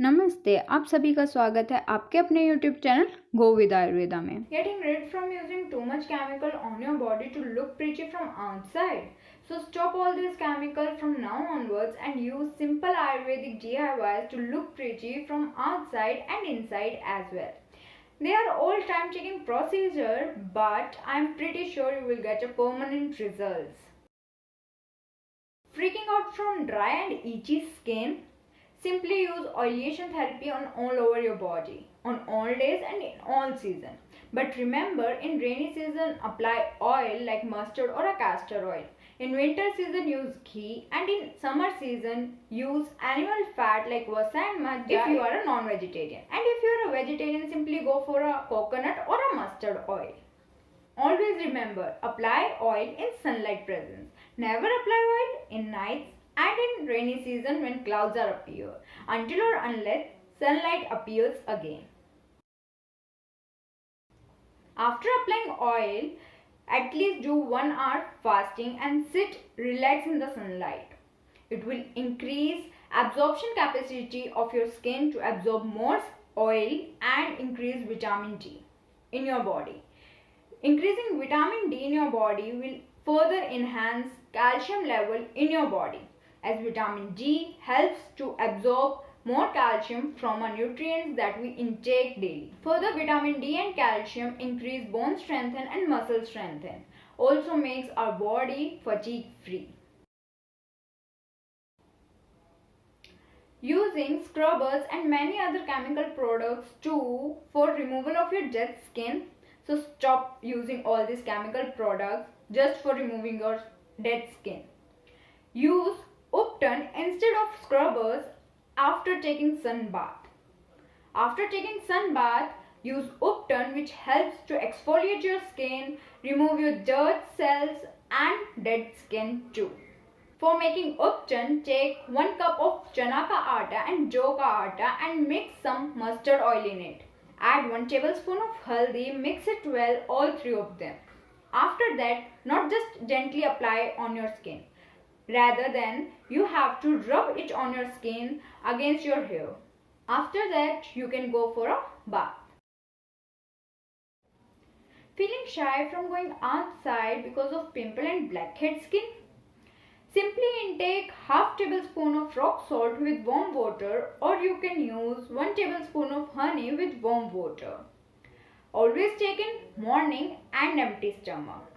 नमस्ते, आप सभी का स्वागत है आपके अपने YouTube channel go with Ayurveda में। Getting rid from using too much chemical on your body to look pretty from outside. So stop all this chemical from now onwards and use simple Ayurvedic DIYs to look pretty from outside and inside as well. They are all time taking procedure, but I'm pretty sure you will get a permanent results. Freaking out from dry and itchy skin? Simply use oleation therapy on all over your body, on all days and in all season. But remember, in rainy season, apply oil like mustard or a castor oil. In winter season, use ghee, and in summer season, use animal fat like vasa and majja if you are a non-vegetarian. And if you are a vegetarian, simply go for a coconut or a mustard oil. Always remember, apply oil in sunlight presence. Never apply oil in nights and in rainy season when clouds are appear until or unless sunlight appears again. After applying oil, at least do 1 hour fasting and sit relax in the sunlight. It will increase absorption capacity of your skin to absorb more oil and increase vitamin D in your body. Increasing vitamin D in your body will further enhance calcium level in your body, as vitamin D helps to absorb more calcium from our nutrients that we intake daily. Further, vitamin D and calcium increase bone strengthen and muscle strengthen. Also makes our body fatigue free. Using scrubbers and many other chemical products too for removal of your dead skin. So stop using all these chemical products just for removing your dead skin. Use Upton instead of scrubbers after taking sun bath. After taking sun bath, use Upton, which helps to exfoliate your skin, remove your dirt cells and dead skin too. For making Upton, take 1 cup of chana ka atta and jao ka atta and mix some mustard oil in it. Add 1 tablespoon of haldi, mix it well, all 3 of them. After that, not just gently apply on your skin. Rather than you have to rub it on your skin against your hair. After that, you can go for a bath. Feeling shy from going outside because of pimple and blackhead skin? Simply intake half tablespoon of rock salt with warm water, or you can use 1 tablespoon of honey with warm water. Always take in morning and empty stomach.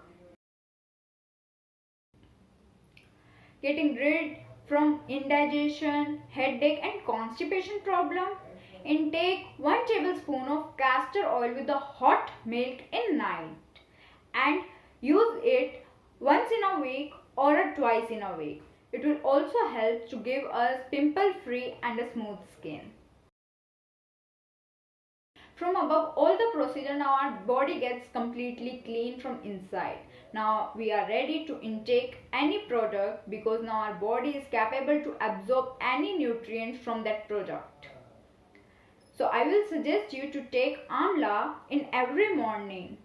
Getting rid from indigestion, headache and constipation problem? Intake 1 tablespoon of castor oil with the hot milk in night and use it once in a week or twice in a week. It will also help to give us pimple free and a smooth skin. From above all the procedure, now our body gets completely clean from inside. Now we are ready to intake any product because now our body is capable to absorb any nutrients from that product. So I will suggest you to take amla in every morning,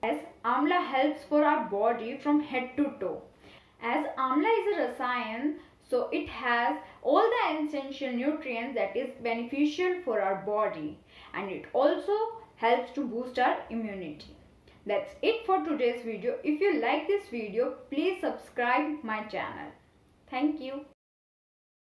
as amla helps for our body from head to toe. As amla is a rasayan, so it has all the essential nutrients that is beneficial for our body, and it also helps to boost our immunity. That's it for today's video. If you like this video, please subscribe my channel. Thank you.